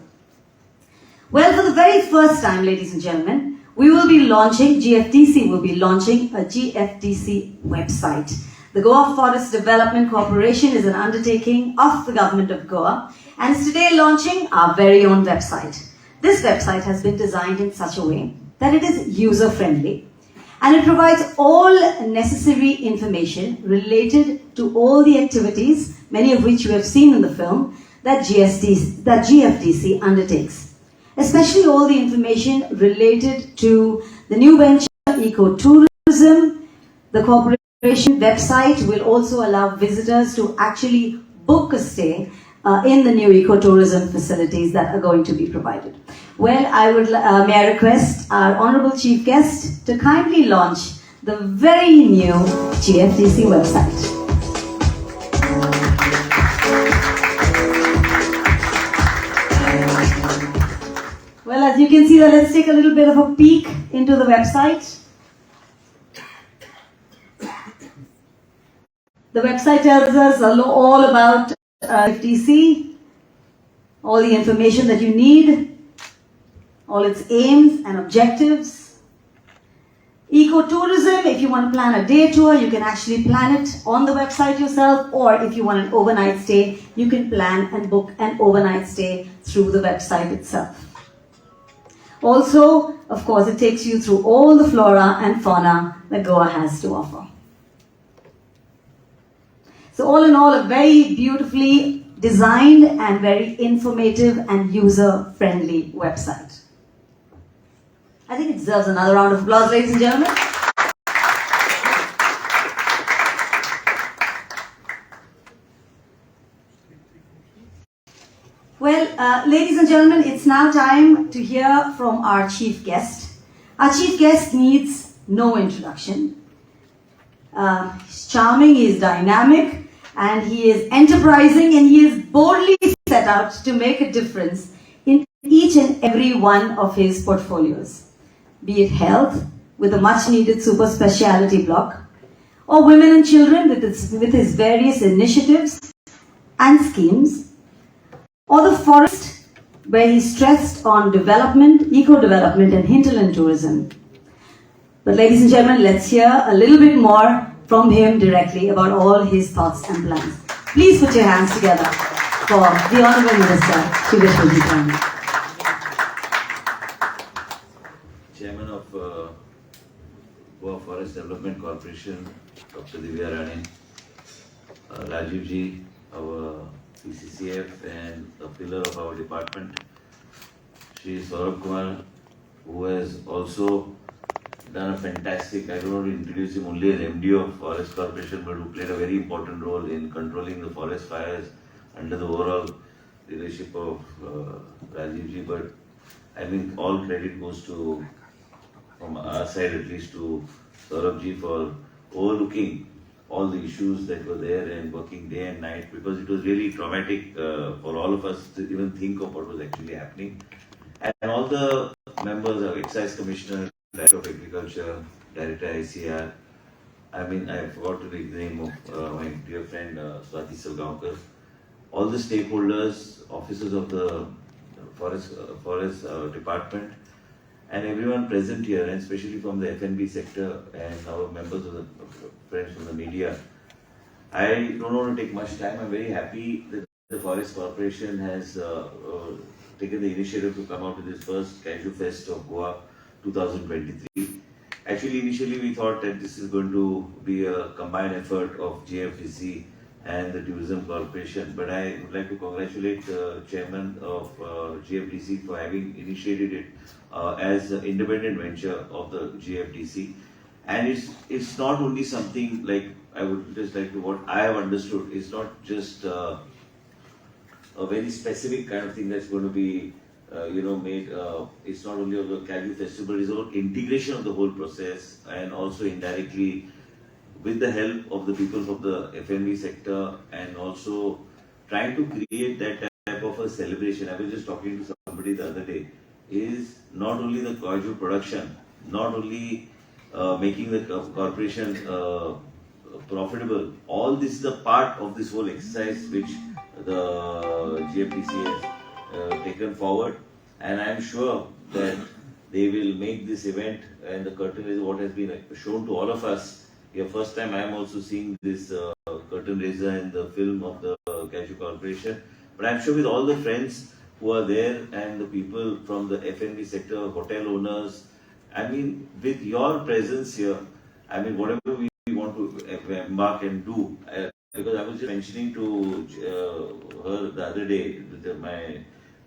Well, for the very first time, ladies and gentlemen, GFDC will be launching a GFDC website. The Goa Forest Development Corporation is an undertaking of the government of Goa and is today launching our very own website. This website has been designed in such a way that it is user-friendly and it provides all necessary information related to all the activities, many of which you have seen in the film, that GFDC undertakes. Especially all the information related to the new venture, ecotourism. The corporation website will also allow visitors to actually book a stay in the new ecotourism facilities that are going to be provided. Well, may I request our Honorable Chief Guest to kindly launch the very new GFDC website. Well, as you can see, let's take a little bit of a peek into the website. The website tells us all about GFDC, all the information that you need, all its aims and objectives. Ecotourism, if you want to plan a day tour, you can actually plan it on the website yourself, or if you want an overnight stay, you can plan and book an overnight stay through the website itself. Also, of course, it takes you through all the flora and fauna that Goa has to offer. So all in all, a very beautifully designed and very informative and user-friendly website. I think it deserves another round of applause, ladies and gentlemen. Well, ladies and gentlemen, it's now time to hear from our chief guest. Our chief guest needs no introduction. He's charming, he's dynamic, and he is enterprising, and he is boldly set out to make a difference in each and every one of his portfolios. Be it health, with a much-needed super speciality block, or women and children with his various initiatives and schemes, or the forest, where he stressed on development, eco-development and hinterland tourism. But ladies and gentlemen, let's hear a little bit more from him directly about all his thoughts and plans. Please put your hands together for the Honourable Minister, Shri Vishwajit Rani. Chairman of Goa Forest Development Corporation, Dr. Divya Rani, Rajiv ji, our PCCF and a pillar of our department, Shri Saurabh Kumar, who has also done a fantastic, I don't want to introduce him only as MD of Forest Corporation, but who played a very important role in controlling the forest fires under the overall leadership of Rajiv ji. But I think all credit goes to, from our side at least, to Saurabh ji for overlooking all the issues that were there and working day and night, because it was really traumatic for all of us to even think of what was actually happening. And all the members of Excise Commissioner, Director of Agriculture, Director ICR, I forgot to take the name of my dear friend Swati Salgaonkar, all the stakeholders, officers of the forest department, and everyone present here, and especially from the F&B sector and our members of the friends from the media. I don't want to take much time. I'm very happy that the Forest Corporation has taken the initiative to come out with this first Cashew Fest of Goa 2023. Actually, initially we thought that this is going to be a combined effort of GFDC and the Tourism Corporation, but I would like to congratulate the chairman of GFDC for having initiated it as an independent venture of the GFDC. And it's not only something like, I would just like to, what I have understood, it's not just a very specific kind of thing that's going to be made. It's not only of the Cashew Festival, it's all integration of the whole process, and also indirectly with the help of the people from the F&B sector, and also trying to create that type of a celebration. I was just talking to somebody the other day is not only the cashew production, not only making the corporation profitable. All this is a part of this whole exercise which the GFDC has taken forward, and I am sure that they will make this event, and the curtain is what has been shown to all of us. Yeah, first time I am also seeing this curtain raiser in the film of the Cashew Corporation. But I'm sure with all the friends who are there and the people from the F&B sector, hotel owners, I mean, with your presence here, I mean, whatever we want to embark and do, because I was just mentioning to her the other day,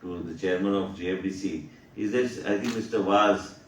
to the chairman of JFDC, is that I think Mr. Vaz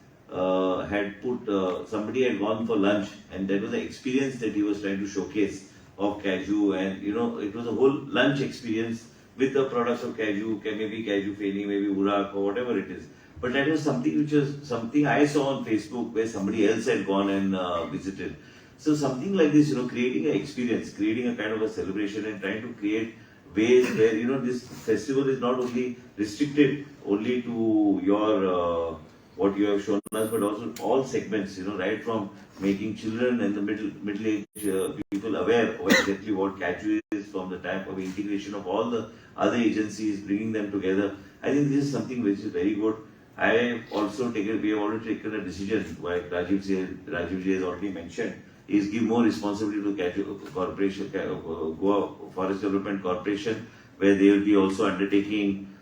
had put, somebody had gone for lunch, and that was the experience that he was trying to showcase of Cashew, and you know, it was a whole lunch experience with the products of Cashew, maybe Cashew Feni, maybe Urak or whatever it is. But that was something which was something I saw on Facebook where somebody else had gone and visited. So something like this, you know, creating an experience, creating a kind of a celebration and trying to create ways where, you know, this festival is not only restricted only to your what you have shown us, but also all segments, you know, right from making children and the middle-aged people aware of exactly what Cashew is, from the type of integration of all the other agencies, bringing them together. I think this is something which is very good. I have also taken, we have already taken a decision, like Rajiv has already mentioned, is give more responsibility to Cashew Corporation, Goa Forest Development Corporation, where they will be also undertaking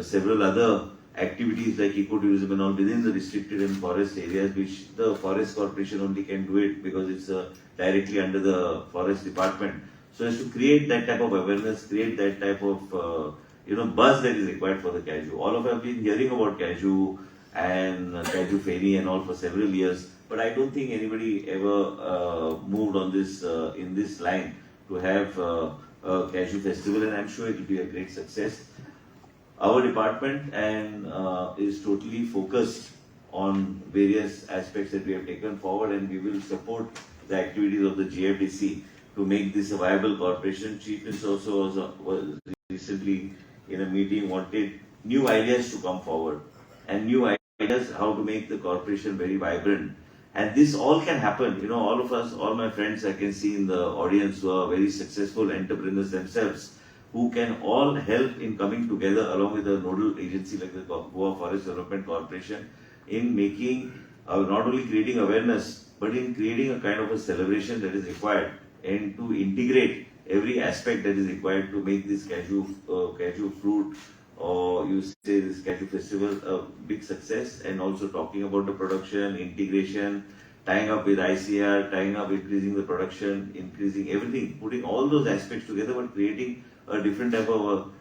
several other activities like ecotourism and all within the restricted and forest areas, which the Forest Corporation only can do it because it's directly under the Forest Department. So as to create that type of awareness, create that type of you know, buzz that is required for the Cashew. All of us have been hearing about Cashew and Cashew Feni and all for several years, but I don't think anybody ever moved on this in this line to have a Cashew festival, and I'm sure it will be a great success. Our department is totally focused on various aspects that we have taken forward, and we will support the activities of the GFDC to make this a viable corporation. Chief Minister also was recently in a meeting wanted new ideas to come forward and new ideas how to make the corporation very vibrant. And this all can happen. You know, all of us, all my friends I can see in the audience who are very successful entrepreneurs themselves, who can all help in coming together along with a nodal agency like the Goa Forest Development Corporation in making, not only creating awareness, but in creating a kind of a celebration that is required and to integrate every aspect that is required to make this cashew fruit, or you say this Cashew Festival, a big success, and also talking about the production, integration, tying up with ICR, tying up, increasing the production, increasing everything, putting all those aspects together, but creating a different type of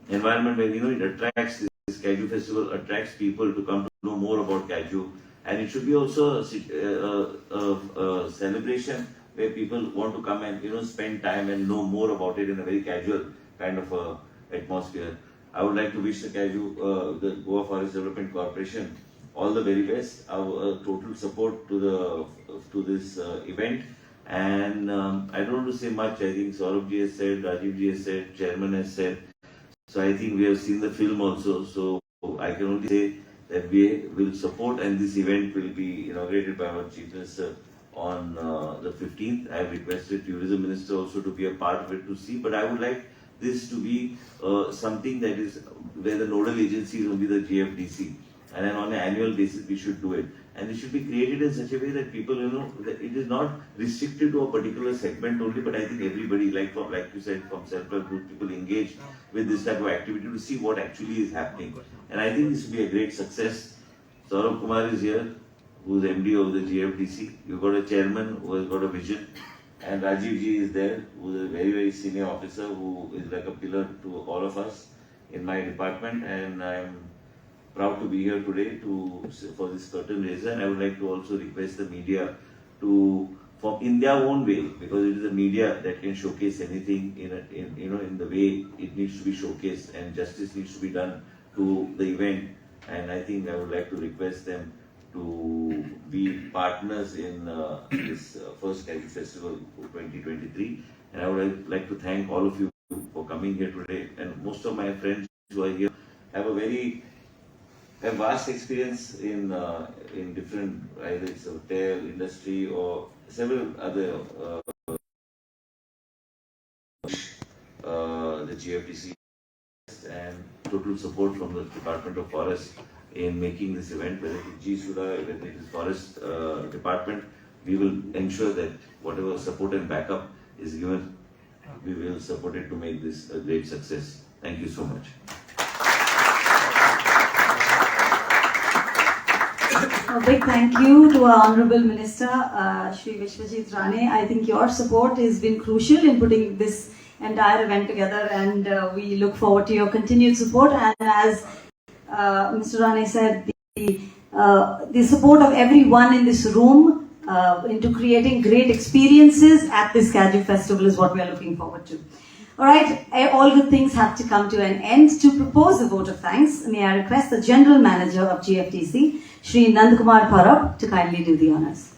environment where, you know, it attracts, this Cashew Festival attracts people to come to know more about cashew, and it should be also a celebration where people want to come and, you know, spend time and know more about it in a very casual kind of atmosphere. I would like to wish the the Goa Forest Development Corporation all the very best. Our total support to this event. And I don't want to say much. I think Saurabh ji has said, Rajiv ji has said, Chairman has said. So I think we have seen the film also. So I can only say that we will support, and this event will be inaugurated by our Chief Minister on the 15th. I have requested Tourism Minister also to be a part of it to see. But I would like this to be something that is where the nodal agency is only the GFDC. And then on an annual basis we should do it. And it should be created in such a way that people, that it is not restricted to a particular segment only, but I think everybody, like you said, from self-help group, people engage with this type of activity to see what actually is happening. And I think this will be a great success. Saurabh Kumar is here, who is MD of the GFDC. You've got a chairman who has got a vision. And Rajiv ji is there, who is a very, very senior officer, who is like a pillar to all of us in my department. And I'm proud to be here today for this curtain raiser, and I would like to also request the media to form in their own way, because it is the media that can showcase anything in the way it needs to be showcased, and justice needs to be done to the event. And I think I would like to request them to be partners in this first Cashew Festival 2023. And I would like to thank all of you for coming here today. And most of my friends who are here have a very have vast experience in different, either it's hotel industry or several other the GFDC and total support from the Department of Forest in making this event, whether it is GSUDA, whether it is Forest Department. We will ensure that whatever support and backup is given, we will support it to make this a great success. Thank you so much. A big thank you to our Honorable Minister, Shri Vishwajit Rane. I think your support has been crucial in putting this entire event together, and we look forward to your continued support. And as Mr. Rane said, the support of everyone in this room into creating great experiences at this Cashew Festival is what we are looking forward to. Alright, all good things have to come to an end. To propose a vote of thanks, may I request the General Manager of GFTC, Shri Nandkumar Parab, to kindly do the honours.